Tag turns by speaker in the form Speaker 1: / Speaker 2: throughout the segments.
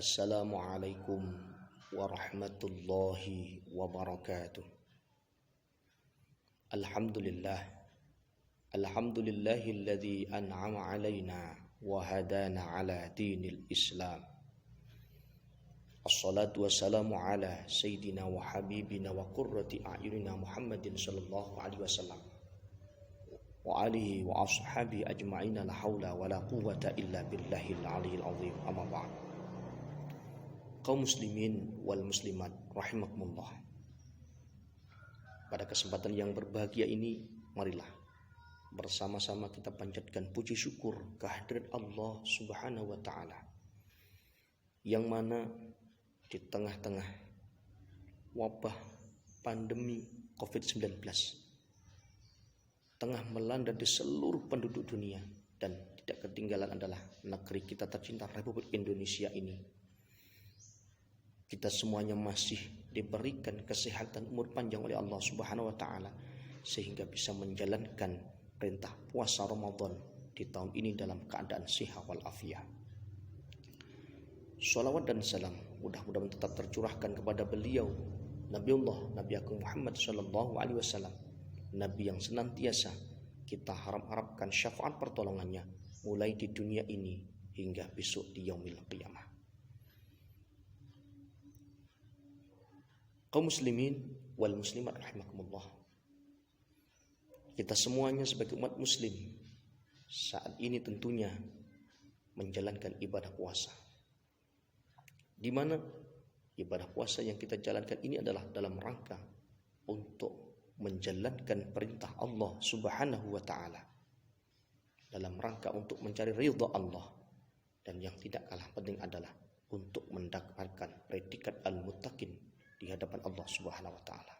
Speaker 1: Assalamualaikum warahmatullahi wabarakatuh. Alhamdulillahilladzi an'ama alaina wa hadana ala dinil Islam. Assalatu wassalamu ala sayyidina wa habibina wa qurrati a'yunina Muhammadin sallallahu alaihi wasallam wa alihi wa ashabi ajma'ina la haula wa la quwwata illa billahil aliyil azim. Amma ba'd. Kaum muslimin wal muslimat rahimakumullah. Pada kesempatan yang berbahagia ini, marilah bersama-sama kita panjatkan puji syukur kehadirat Allah Subhanahu wa taala, yang mana di tengah-tengah wabah pandemi Covid-19 tengah melanda di seluruh penduduk dunia, dan tidak ketinggalan adalah negeri kita tercinta Republik Indonesia ini. Kita semuanya masih diberikan kesehatan umur panjang oleh Allah Subhanahu wa taala sehingga bisa menjalankan perintah puasa Ramadan di tahun ini dalam keadaan sehat wal afiat. Shalawat dan salam mudah-mudahan tetap tercurahkan kepada beliau, Nabi Agung Muhammad sallallahu alaihi wasallam, nabi yang senantiasa kita harap-harapkan syafaat pertolongannya mulai di dunia ini hingga besok di yaumil qiyamah. Kaum muslimin wal muslimat rahimakumullah. Kita semuanya sebagai umat muslim saat ini tentunya menjalankan ibadah puasa, di mana ibadah puasa yang kita jalankan ini adalah dalam rangka untuk menjalankan perintah Allah Subhanahu wa taala, dalam rangka untuk mencari ridha Allah, dan yang tidak kalah penting adalah untuk mendapatkan predikat al-muttaqin di hadapan Allah Subhanahu wa taala.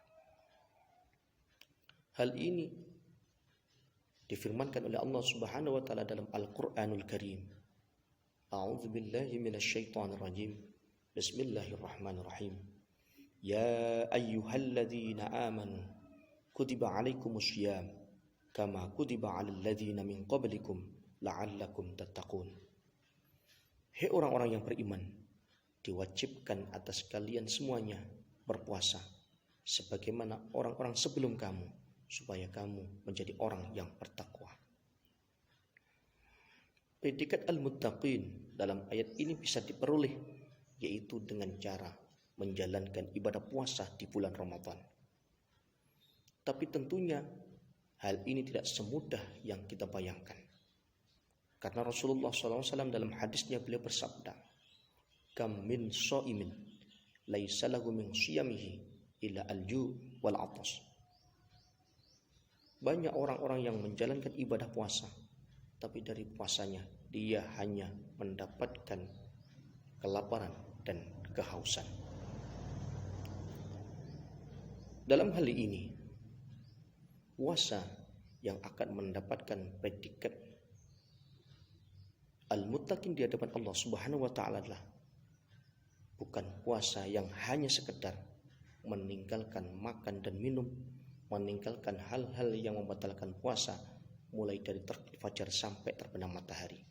Speaker 1: Hal ini difirmankan oleh Allah Subhanahu wa taala dalam Al-Qur'anul Karim. A'udzu billahi minasyaitonir rajim. Bismillahirrahmanirrahim. Ya ayyuhalladzina amanu kutiba 'alaikumussyiyam kama kutiba 'alal ladzina min qablikum la'allakum tattaqun. Hei orang-orang yang beriman, diwajibkan atas kalian semuanya berpuasa sebagaimana orang-orang sebelum kamu, supaya kamu menjadi orang yang bertakwa. Predikat al-muttaqin dalam ayat ini bisa diperoleh, yaitu dengan cara menjalankan ibadah puasa di bulan Ramadan. Tapi tentunya hal ini tidak semudah yang kita bayangkan, karena Rasulullah SAW dalam hadisnya beliau bersabda, kam min shaimin laisa lahu min shiyamihi illa al-ju' wal 'atas. Banyak orang-orang yang menjalankan ibadah puasa, tapi dari puasanya dia hanya mendapatkan kelaparan dan kehausan. Dalam hal ini, puasa yang akan mendapatkan predikat al-muttaqin di hadapan Allah Subhanahu wa taala adalah bukan puasa yang hanya sekedar meninggalkan makan dan minum, meninggalkan hal-hal yang membatalkan puasa mulai dari terbit fajar sampai terbenam matahari,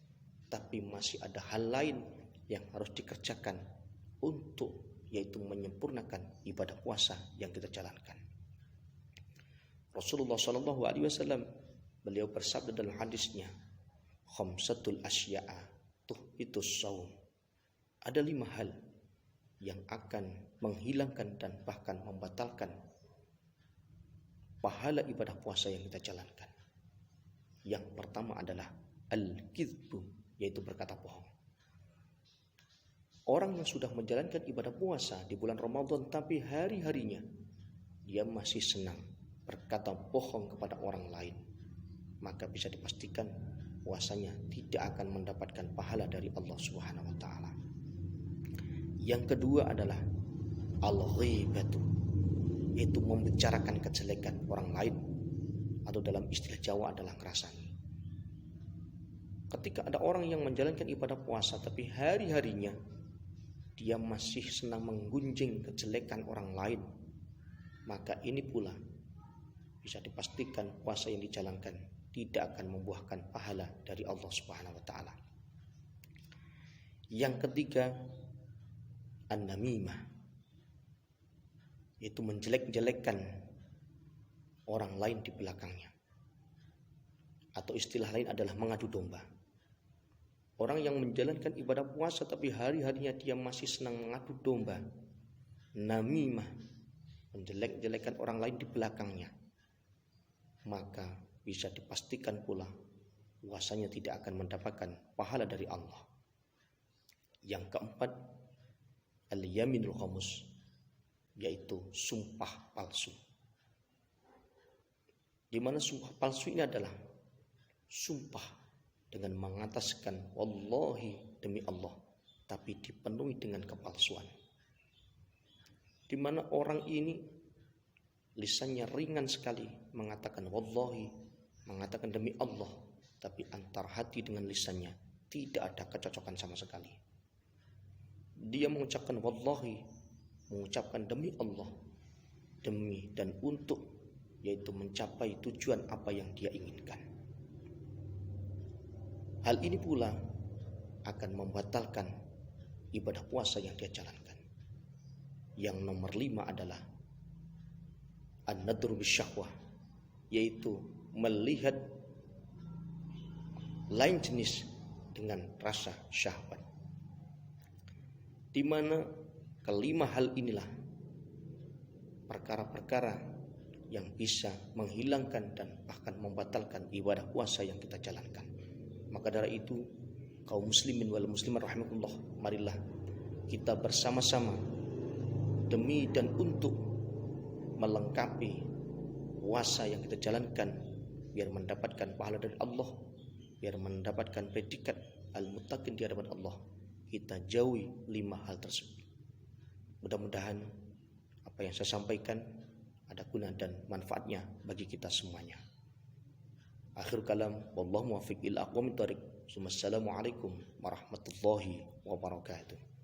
Speaker 1: tapi masih ada hal lain yang harus dikerjakan untuk, yaitu menyempurnakan ibadah puasa yang kita jalankan. Rasulullah sallallahu alaihi wasallam beliau bersabda dalam hadisnya, khamsatul asya'a tuhbitus shaum. Ada 5 hal yang akan menghilangkan dan bahkan membatalkan pahala ibadah puasa yang kita jalankan. Yang pertama adalah al-kidbu, yaitu berkata bohong. Orang yang sudah menjalankan ibadah puasa di bulan Ramadan tapi hari-harinya dia masih senang berkata bohong kepada orang lain, maka bisa dipastikan puasanya tidak akan mendapatkan pahala dari Allah Subhanahu wa taala. Yang kedua adalah al-ghibatu, yaitu membicarakan kejelekan orang lain, atau dalam istilah Jawa adalah ngerasani. Ketika ada orang yang menjalankan ibadah puasa tapi hari-harinya dia masih senang menggunjing kejelekan orang lain, maka ini pula bisa dipastikan puasa yang dijalankan tidak akan membuahkan pahala dari Allah Subhanahu wa taala. Yang ketiga, an-namimah, yaitu menjelek-jelekkan orang lain di belakangnya. Atau istilah lain adalah mengadu domba. Orang yang menjalankan ibadah puasa tapi hari-harinya dia masih senang mengadu domba, namimah, menjelek-jelekan orang lain di belakangnya, maka bisa dipastikan pula puasanya tidak akan mendapatkan pahala dari Allah. Yang keempat, al-yaminul khamus, yaitu sumpah palsu. Di mana sumpah palsu ini adalah sumpah dengan mengataskan wallahi, demi Allah, tapi dipenuhi dengan kepalsuan. Di mana orang ini lisannya ringan sekali mengatakan wallahi, mengatakan demi Allah, tapi antar hati dengan lisannya tidak ada kecocokan sama sekali. Dia mengucapkan wallahi, mengucapkan demi Allah, demi dan untuk, yaitu mencapai tujuan apa yang dia inginkan. Hal ini pula akan membatalkan ibadah puasa yang dia jalankan. Yang nomor 5 adalah an-nadru bisyahwah, yaitu melihat lain jenis dengan rasa syahwat. Di mana kelima hal inilah perkara-perkara yang bisa menghilangkan dan bahkan membatalkan ibadah puasa yang kita jalankan. Maka dari itu, kaum muslimin wal muslimat rahimakumullah, marilah kita bersama-sama demi dan untuk melengkapi puasa yang kita jalankan, biar mendapatkan pahala dari Allah, biar mendapatkan predikat al-muttaqin di hadapan Allah. Kita jauhi 5 hal tersebut. Mudah-mudahan apa yang saya sampaikan ada guna dan manfaatnya bagi kita semuanya. Akhir kalam, wallahu muwaffiq ila aqwamit thoriq. Assalamualaikum warahmatullahi wabarakatuh.